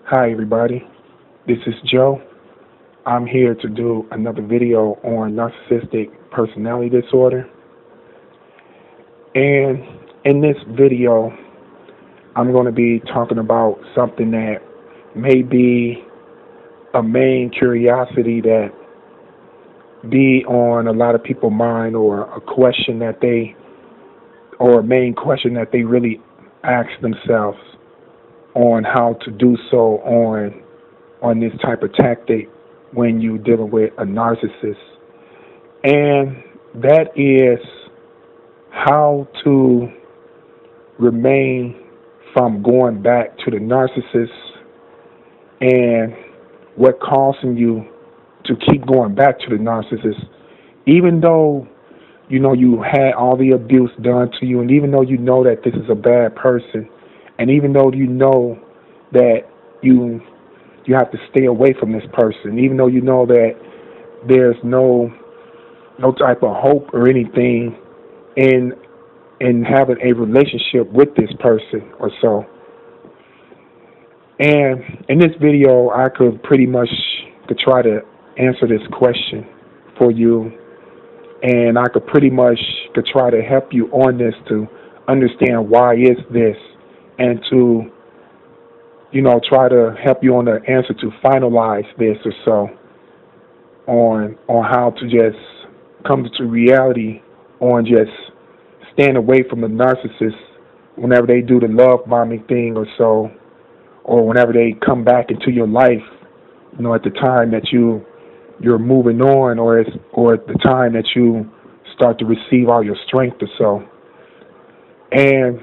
Hi everybody, this is Joe. I'm here to do another video on narcissistic personality disorder. And in this video, I'm going to be talking about something that may be a main curiosity that be on a lot of people's mind, or a question that or a main question that they really ask themselves on how to do so on this type of tactic when you're dealing with a narcissist. And that is how to remain from going back to the narcissist, and what causing you to keep going back to the narcissist, even though you had all the abuse done to you, and even though you know that this is a bad person, and even though you know that you have to stay away from this person, even though you know that there's no type of hope or anything in having a relationship with this person or so. And in this video, I could try to answer this question for you, and I could try to help you on this to understand why is this, and to try to help you on the answer to finalize this or so, on how to just come to reality on just staying away from the narcissist whenever they do the love bombing thing or so, or whenever they come back into your life, at the time that you're moving on, or at the time that you start to receive all your strength or so. And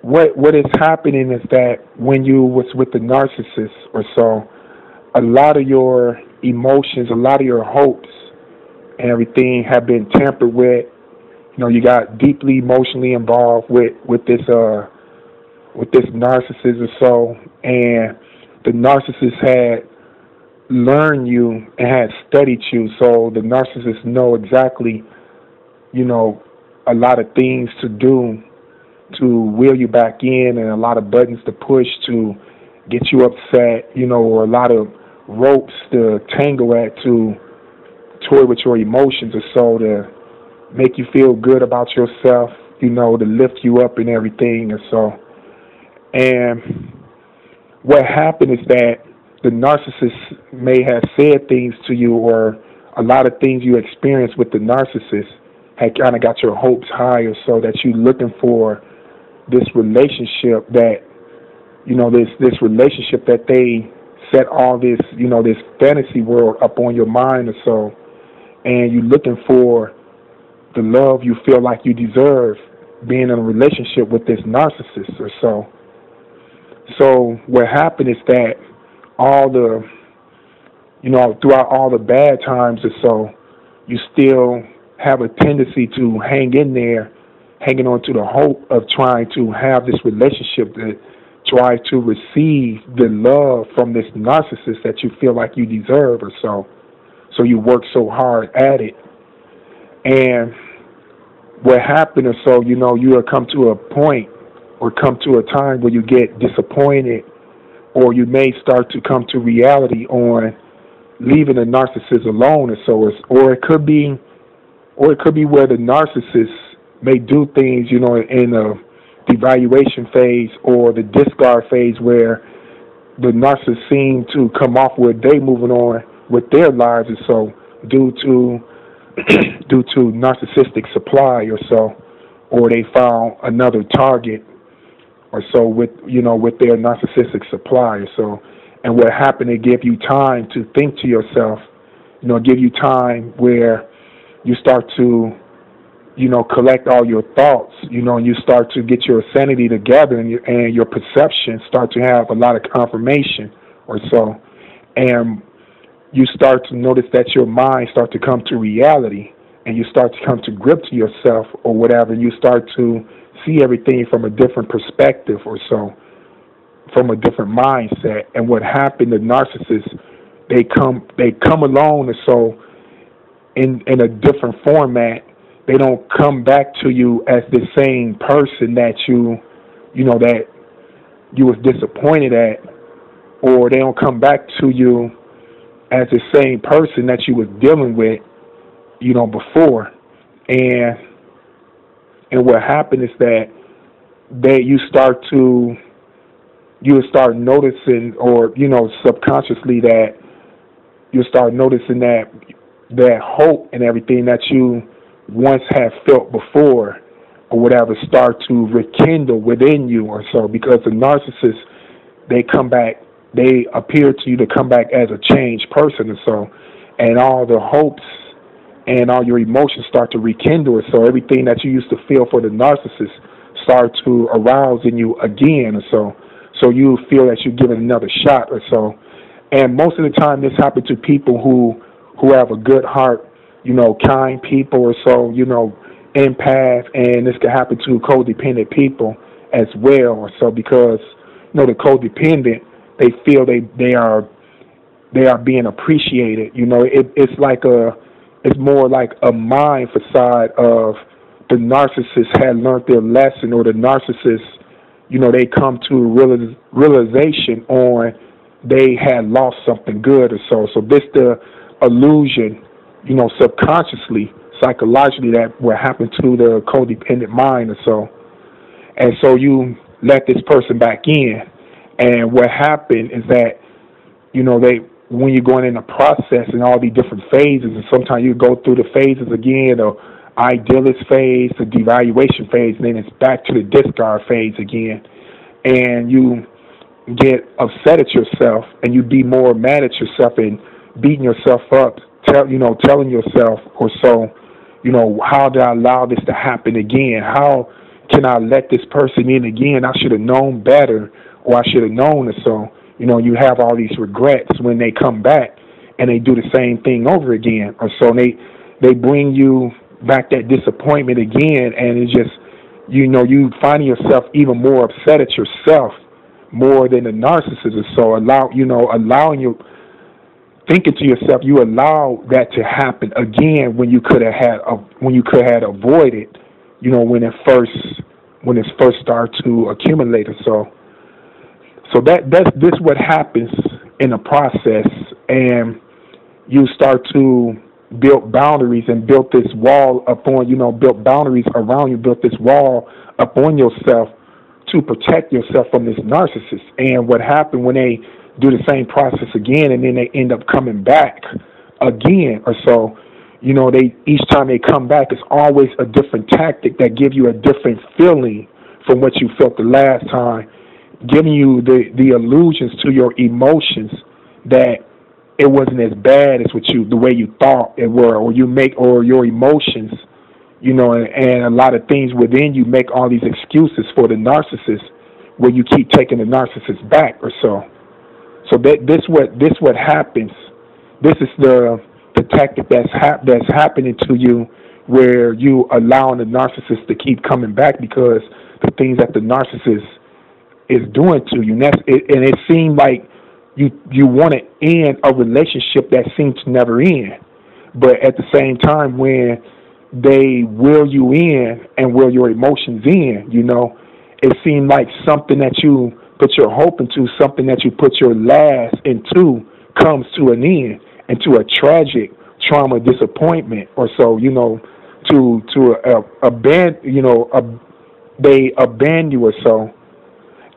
what is happening is that when you was with the narcissist or so, a lot of your emotions, a lot of your hopes and everything have been tampered with. You got deeply emotionally involved with this narcissist or so, and the narcissist had learned you and had studied you, so the narcissist know exactly, a lot of things to do to wheel you back in, and a lot of buttons to push to get you upset, or a lot of ropes to tangle at to toy with your emotions or so, to make you feel good about yourself, to lift you up and everything or so. And what happened is that the narcissist may have said things to you, or a lot of things you experienced with the narcissist had kind of got your hopes high, or so that you're looking for this relationship that, this relationship that they set all this, this fantasy world up on your mind or so, and you're looking for the love you feel like you deserve being in a relationship with this narcissist or so. So what happened is that all the, throughout all the bad times or so, you still have a tendency to hang in there, hanging on to the hope of trying to have this relationship, that try to receive the love from this narcissist that you feel like you deserve or so. So you work so hard at it. And what happened or so, you will come to a point or come to a time where you get disappointed, or you may start to come to reality on leaving the narcissist alone or so. Or it could be where the narcissist may do things, in a devaluation phase or the discard phase, where the narcissist seem to come off where they moving on with their lives or so, due to narcissistic supply or so, or they found another target or so with their narcissistic supply or so. And what happened, they give you time to think to yourself, give you time where you start to collect all your thoughts, and you start to get your sanity together, and your perception start to have a lot of confirmation or so. And you start to notice that your mind start to come to reality, and you start to come to grip to yourself or whatever. You start to see everything from a different perspective or so, from a different mindset. And what happened, the narcissists, they come along or so in a different format. They don't come back to you as the same person that you was disappointed at or they don't come back to you as the same person that you was dealing with, before. And what happened is that you start noticing, or subconsciously, that you start noticing that hope and everything that you once had felt before, or whatever, start to rekindle within you or so, because the narcissist, they appear to you to come back as a changed person or so, and all the hopes and all your emotions start to rekindle or so. Everything that you used to feel for the narcissist start to arouse in you again or so. So you feel that you're given another shot or so. And most of the time this happens to people who have a good heart, kind people or so, empath, and this can happen to codependent people as well or so, because, the codependent, they feel they are being appreciated. It's more like a mind facade of the narcissist had learned their lesson, or the narcissist, they come to a realization on they had lost something good or so. So this the illusion, subconsciously, psychologically, that what happened to the codependent mind or so. And so you let this person back in. And what happened is that, when you're going in a process and all these different phases, and sometimes you go through the phases again, the idealist phase, the devaluation phase, and then it's back to the discard phase again. And you get upset at yourself, and you be more mad at yourself and beating yourself up, telling yourself or so, how did I allow this to happen again? How can I let this person in again? I should have known better, or I should have known or so. You have all these regrets when they come back and they do the same thing over again or so. And they bring you back that disappointment again, and it's just, you finding yourself even more upset at yourself more than the narcissist or so. Allowing you, thinking to yourself, you allow that to happen again when you could have avoided, when it first started to accumulate or so. So that's what happens in the process, and you start to build boundaries and build this wall upon, build boundaries around you, build this wall upon yourself to protect yourself from this narcissist. And what happened when they do the same process again, and then they end up coming back again or so, each time they come back, it's always a different tactic that gives you a different feeling from what you felt the last time, giving you the illusions to your emotions that it wasn't as bad as the way you thought it were, or your emotions, and a lot of things within you make all these excuses for the narcissist, where you keep taking the narcissist back or so. So this what happens. This is the tactic that's happening to you, where you allowing the narcissist to keep coming back because the things that the narcissist is doing to you. And it seemed like you want to end a relationship that seems to never end. But at the same time, when they will you in and will your emotions in, it seemed like something that you put your hope into, something that you put your last into, comes to an end, into a tragic trauma, disappointment or so, they abandon you or so.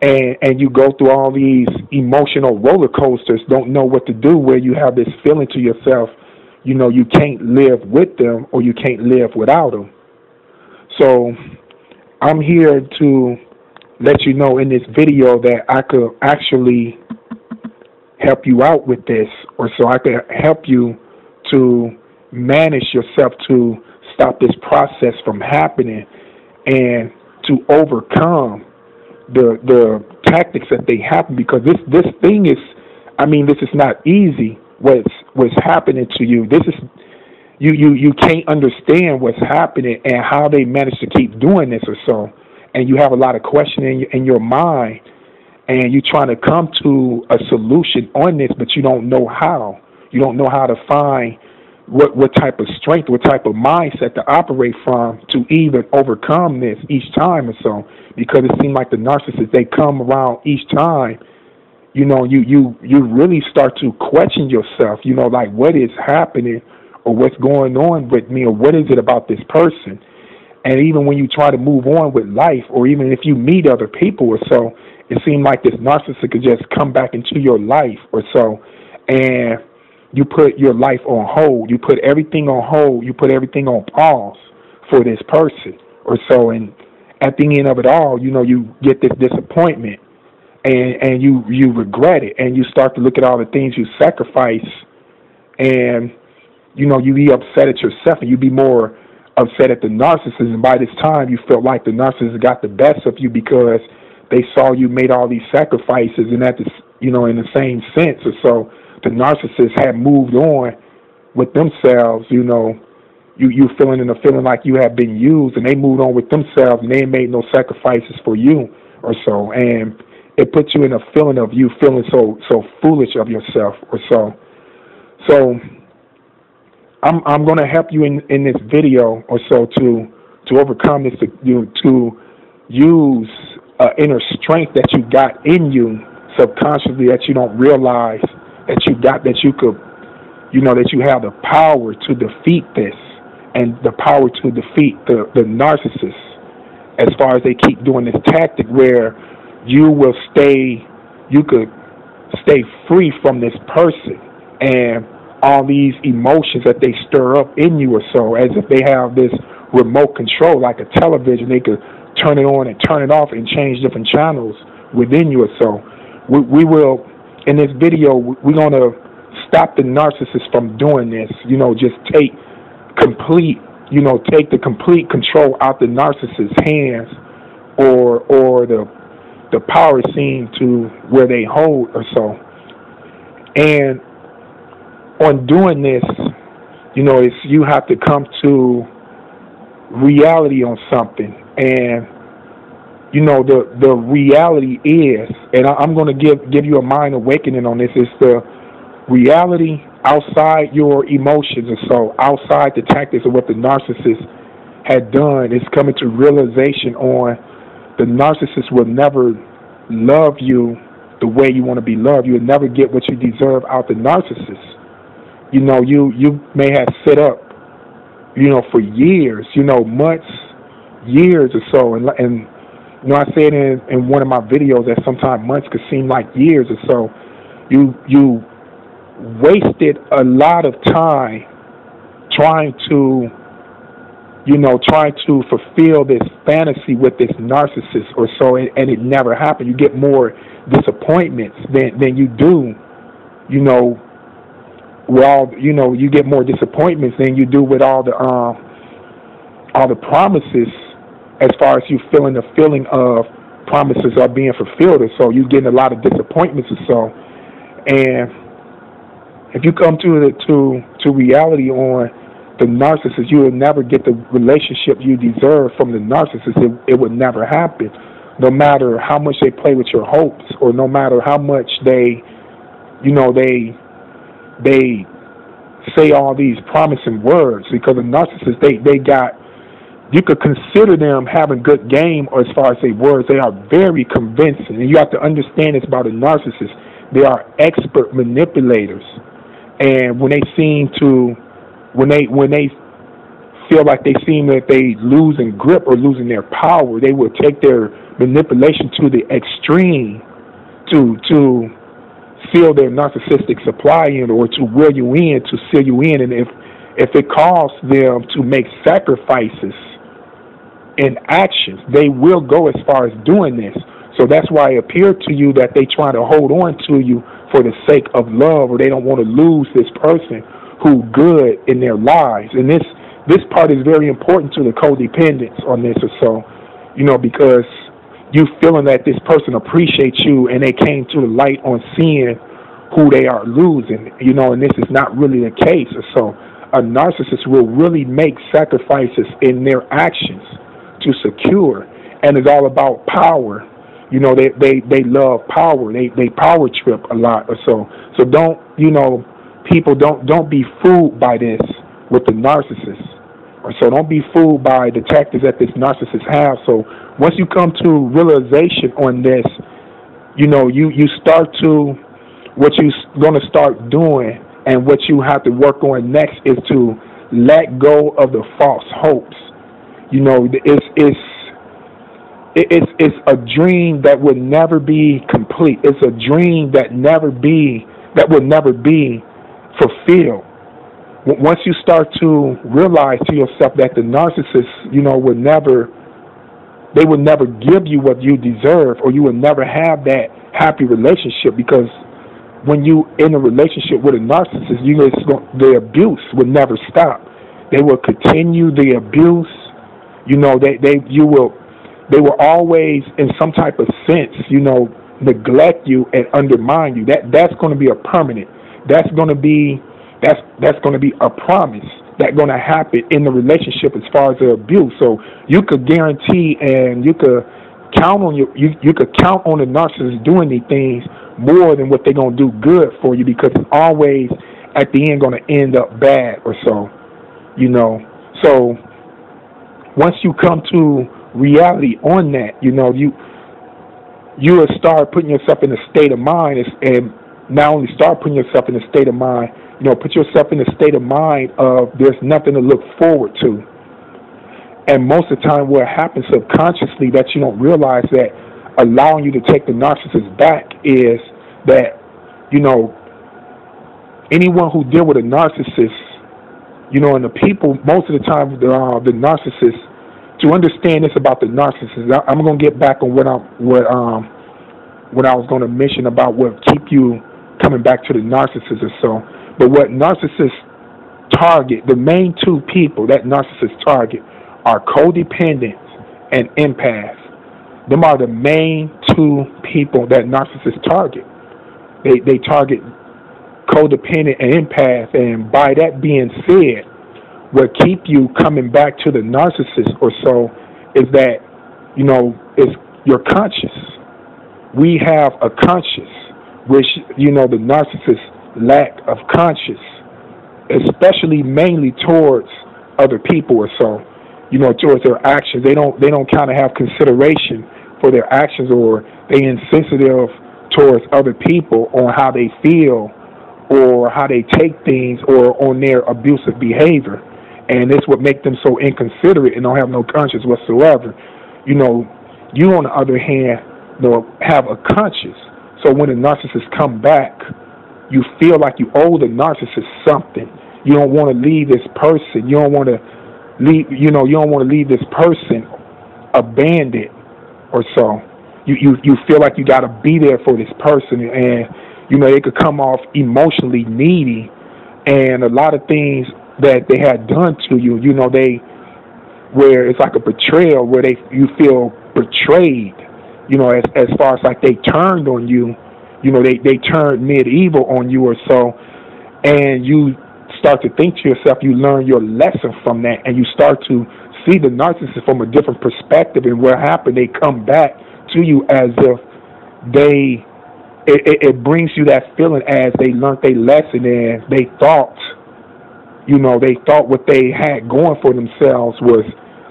And you go through all these emotional roller coasters, don't know what to do, where you have this feeling to yourself, you can't live with them or you can't live without them. So I'm here to let you know in this video that I could actually help you out with this, or so I could help you to manage yourself to stop this process from happening and to overcome the tactics that they happen, because this thing is, this is not easy. What's happening to you? This is you can't understand what's happening and how they manage to keep doing this or so, and you have a lot of questioning in your mind, and you're trying to come to a solution on this, but you don't know how. You don't know how to find what type of strength, what type of mindset to operate from to even overcome this each time or so, because it seems like the narcissists, they come around each time, you really start to question yourself, like what is happening or what's going on with me or what is it about this person. And even when you try to move on with life, or even if you meet other people or so, it seems like this narcissist could just come back into your life or so, and you put your life on hold. You put everything on hold. You put everything on pause for this person or so. And at the end of it all, you get this disappointment, and you regret it, and you start to look at all the things you sacrifice, and you be upset at yourself, and you be more upset at the narcissist. And by this time, you felt like the narcissist got the best of you because they saw you made all these sacrifices, and at this, in the same sense or so, the narcissist had moved on with themselves. You feeling in a feeling like you have been used, and they moved on with themselves, and they ain't made no sacrifices for you or so, and it puts you in a feeling of you feeling so foolish of yourself or so. So I'm going to help you in this video or so to overcome this, to use inner strength that you got in you subconsciously that you don't realize that you got, that you could, that you have the power to defeat this, and the power to defeat the narcissist, as far as they keep doing this tactic where you could stay free from this person and all these emotions that they stir up in you or so, as if they have this remote control like a television. They could turn it on and turn it off and change different channels within you or so. We will, in this video, we're going to stop the narcissist from doing this. Just take the complete control out the narcissist's hands, or the power seem to where they hold or so. And on doing this, you have to come to reality on something. And the reality is, and I'm going to give you a mind awakening on this, is the reality outside your emotions or so, outside the tactics of what the narcissist had done, is coming to realization on the narcissist will never love you the way you want to be loved. You will never get what you deserve out the narcissist. You may have set up, for years, months, years or so, and I said in one of my videos that sometimes months could seem like years or so. You wasted a lot of time trying to fulfill this fantasy with this narcissist or so, and it never happened. You get more disappointments than you do, you get more disappointments than you do with all the promises, as far as you feeling the feeling of promises are being fulfilled or so. You getting a lot of disappointments or so. And if you come to reality on the narcissist, you will never get the relationship you deserve from the narcissist. It would never happen, no matter how much they play with your hopes, or no matter how much they say all these promising words. Because a narcissist, you could consider them having good game, or as far as their words, they are very convincing. And you have to understand this about a narcissist. They are expert manipulators. And when they feel like they seem that they losing grip or losing their power, they will take their manipulation to the extreme to seal their narcissistic supply in, or to will you in, to seal you in. And if it costs them to make sacrifices in actions, they will go as far as doing this. So that's why it appeared to you that they try to hold on to you for the sake of love, or they don't want to lose this person who good in their lives. And this part is very important to the codependents on this or so, because you feeling that this person appreciates you, and they came to the light on seeing who they are losing, and this is not really the case. So a narcissist will really make sacrifices in their actions to secure, and it's all about power. They love power. They power trip a lot or so. So don't be fooled by this with the narcissist. Or so don't be fooled by the tactics that this narcissist has. So once you come to realization on this, you start to, what you're going to start doing and what you have to work on next is to let go of the false hopes. It's a dream that would never be complete. It's a dream that will never be fulfilled. Once you start to realize to yourself that the narcissist, they would never give you what you deserve, or you would never have that happy relationship, because when you in a relationship with a narcissist, the abuse will never stop. They will continue the abuse. They will always, in some type of sense, neglect you and undermine you. That's going to be a permanent. That's going to be a promise that's going to happen in the relationship as far as the abuse. So you could guarantee and you could count on you could count on the narcissist doing these things more than what they're going to do good for you, because it's always at the end going to end up bad or so. So once you come to reality on that, you will start putting yourself in a state of mind, and not only start putting yourself in a state of mind, put yourself in a state of mind of there's nothing to look forward to. And most of the time what happens subconsciously that you don't realize, that allowing you to take the narcissist back, is that, anyone who deal with a narcissist, and the people, most of the time, the narcissist, to understand this about the narcissist, I'm going to get back on what I was going to mention about what keep you coming back to the narcissist or so. But what narcissists target, the main two people that narcissists target are codependents and empaths. Them are the main two people that narcissists target. They target codependent and empath, and by that being said, what keep you coming back to the narcissist or so is that, is your conscious. We have a conscious, which, the narcissist lack of conscious, especially mainly towards other people or so, towards their actions. They don't kind of have consideration for their actions, or they insensitive towards other people on how they feel or how they take things, or on their abusive behavior. And it's what makes them so inconsiderate and don't have no conscience whatsoever. You on the other hand, have a conscience. So when the narcissist come back, you feel like you owe the narcissist something. You don't want to leave this person. You don't want to leave. You don't want to leave this person abandoned or so. You feel like you got to be there for this person, and it could come off emotionally needy, and a lot of things that they had done to you, where it's like a betrayal, where you feel betrayed, as far as like they turned on you, they turned medieval on you or so, and you start to think to yourself, you learn your lesson from that, and you start to see the narcissist from a different perspective, and what happened, they come back to you as if it brings you that feeling as they learned their lesson, and they thought what they had going for themselves was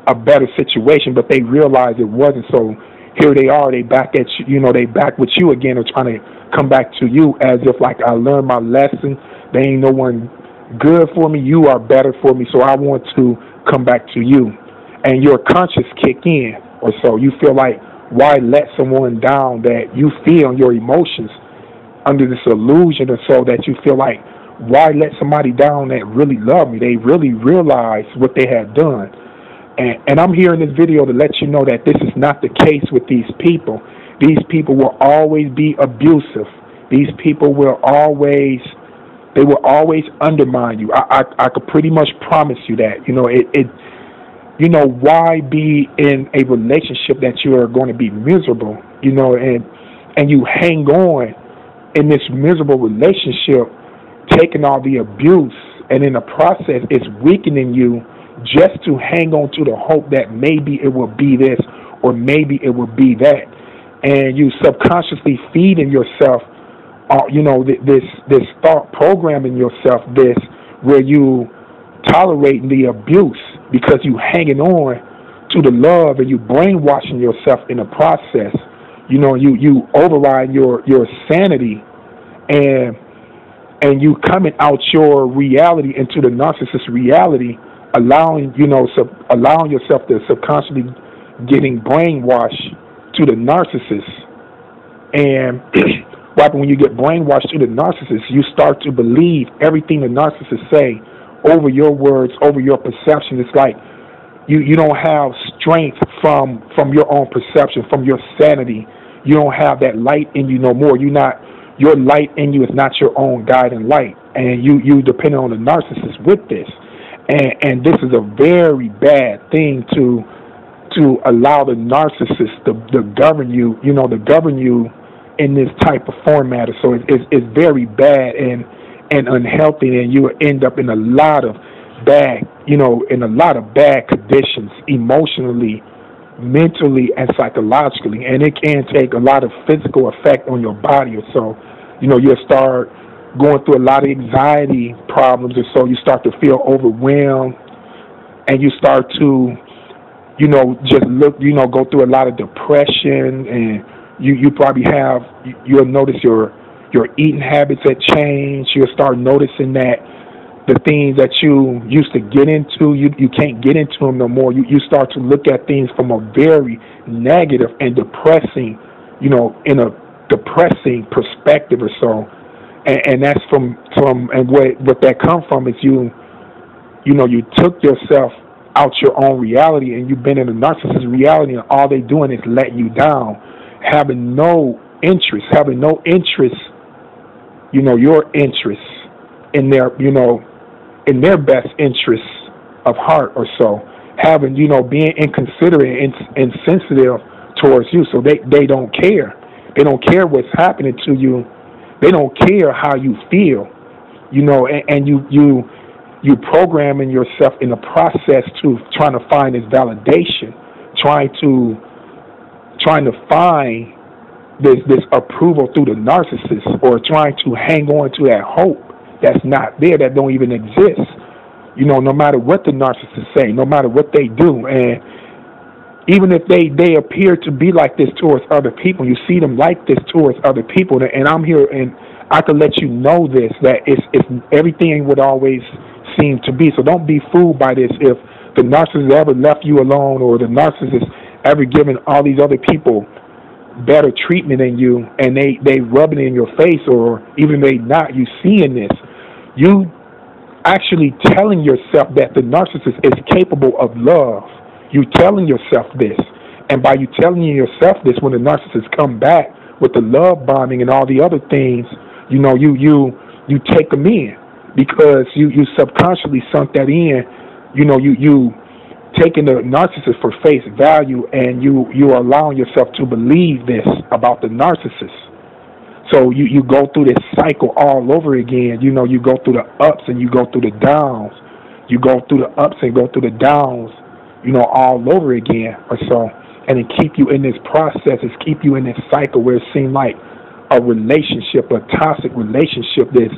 a better situation, but they realized it wasn't. So here they are, they back at you, they back with you again, or trying to come back to you as if like, I learned my lesson. They ain't no one good for me. You are better for me, so I want to come back to you. And your conscience kick in, or so. You feel like, why let someone down that you feel your emotions under this illusion, or so that you feel like, why let somebody down that really loved me? They really realized what they had done. And I'm here in this video to let you know that this is not the case with these people. These people will always be abusive. These people will always undermine you. I could pretty much promise you that. Why be in a relationship that you are going to be miserable, and you hang on in this miserable relationship, taking all the abuse, and in the process it's weakening you just to hang on to the hope that maybe it will be this or maybe it will be that. And you subconsciously feeding yourself, this thought programming yourself this, where you tolerating the abuse because you hanging on to the love, and you brainwashing yourself in the process You know, you override your sanity, and you coming out your reality into the narcissist reality, allowing allowing yourself to subconsciously getting brainwashed to the narcissist. And what happens when you get brainwashed to the narcissist? You start to believe everything the narcissist say over your words, over your perception. It's like you don't have strength from your own perception, from your sanity. You don't have that light in you no more. Your light in you is not your own guiding light, and you depend on the narcissist with this. And this is a very bad thing to allow the narcissist to govern you, to govern you in this type of format. So it's very bad and unhealthy, and you will end up in a lot of bad, in a lot of bad conditions emotionally, mentally, and psychologically. And it can take a lot of physical effect on your body or so. You'll start going through a lot of anxiety problems or so. You start to feel overwhelmed, and you start to, go through a lot of depression, and you probably you'll notice your eating habits that change. You'll start noticing that the things that you used to get into, you can't get into them no more. You start to look at things from a very negative and depressing, in a depressing perspective or so. And that's from and what that comes from is you took yourself out your own reality, and you've been in a narcissist reality, and all they doing is letting you down, having no interest, your interest in their, in their best interests of heart or so, having, being inconsiderate and insensitive towards you. So they don't care. They don't care what's happening to you. They don't care how you feel, and you programming yourself in the process to trying to find this validation, trying to find this approval through the narcissist, or trying to hang on to that hope that's not there, that don't even exist. No matter what the narcissists say, no matter what they do, and even if they appear to be like this towards other people, you see them like this towards other people, and I'm here and I can let you know this, that it's everything would always seem to be. So don't be fooled by this. If the narcissist ever left you alone, or the narcissist ever given all these other people better treatment than you, and they rub it in your face, or even they not, you seeing this, you actually telling yourself that the narcissist is capable of love. You telling yourself this, and by you telling yourself this, when the narcissists come back with the love bombing and all the other things, you take them in, because you subconsciously sunk that in. You taking the narcissist for face value, and you are allowing yourself to believe this about the narcissist. So you go through this cycle all over again. You go through the ups and you go through the downs. You go through the ups and go through the downs, all over again or so. And it keep you in this process. It's keep you in this cycle where it seems like a relationship, a toxic relationship, this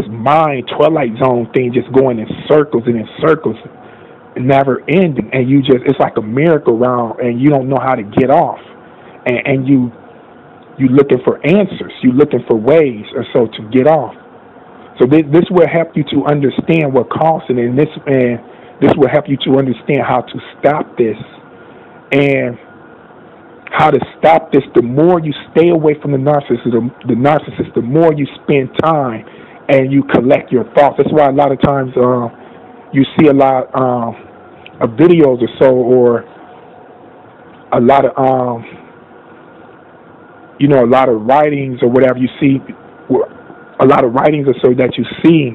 mind twilight zone thing, just going in circles and in circles, never ending. And it's like a merry-go-round, and you don't know how to get off. And you looking for answers. You looking for ways or so to get off. So this will help you to understand what caused it, and this will help you to understand how to stop this. And how to stop this, the more you stay away from the narcissist, the more you spend time and you collect your thoughts. That's why a lot of times you see a lot of videos or so, or a lot of a lot of writings or whatever you see, a lot of writings or so that you see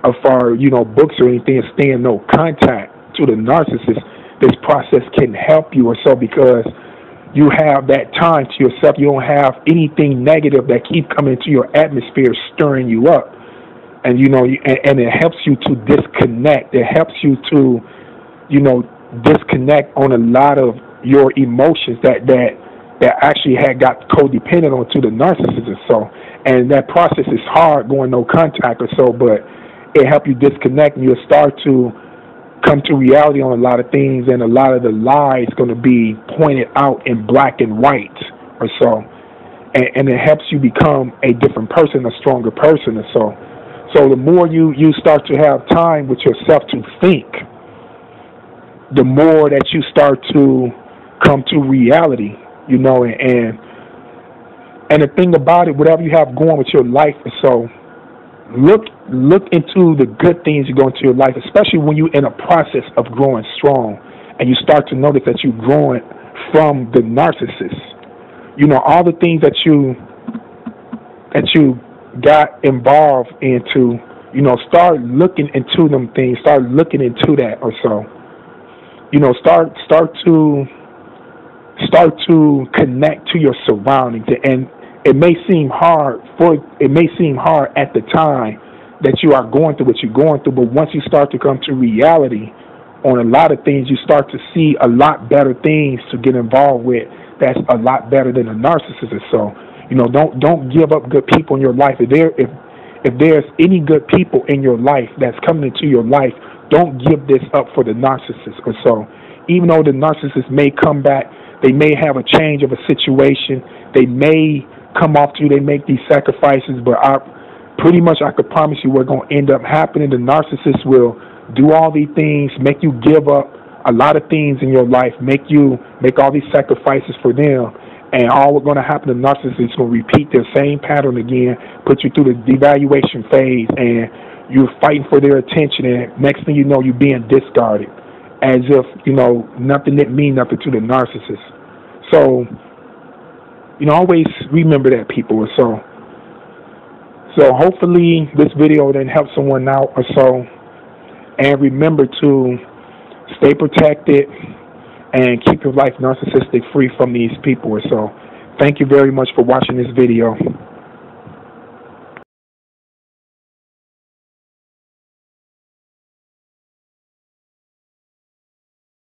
of far, books or anything, stay in no contact to the narcissist. This process can help you or so, because you have that time to yourself. You don't have anything negative that keep coming into your atmosphere, stirring you up. And, and it helps you to disconnect. It helps you to, disconnect on a lot of your emotions that actually had got codependent onto the narcissist or so. And that process is hard, going no contact or so, but it helps you disconnect, and you'll start to come to reality on a lot of things, and a lot of the lies going to be pointed out in black and white or so. And it helps you become a different person, a stronger person or so. So the more you start to have time with yourself to think, the more that you start to come to reality, you know. And the thing about it, whatever you have going with your life or so, look into the good things you go into your life, especially when you're in a process of growing strong and you start to notice that you're growing from the narcissist. You know, all the things that you got involved into, you know, start looking into them things, start looking into that or so. You know, start to connect to your surroundings. And it may seem hard at the time that you are going through what you're going through, but once you start to come to reality on a lot of things, you start to see a lot better things to get involved with. That's a lot better than a narcissist or so. You know, don't give up good people in your life. If there's any good people in your life that's coming into your life, don't give this up for the narcissist or so. Even though the narcissist may come back, they may have a change of a situation, they may come off to you, they make these sacrifices, but I could promise you what's going to end up happening. The narcissist will do all these things, make you give up a lot of things in your life, make all these sacrifices for them, and all what's going to happen, the narcissist is going to repeat their same pattern again, put you through the devaluation phase, and you're fighting for their attention, and next thing you know, you're being discarded, as if, you know, nothing didn't mean nothing to the narcissist. So, you know, always remember that, people. So hopefully this video then helps someone out or so, and remember to stay protected and keep your life narcissistic free from these people or so. Thank you very much for watching this video.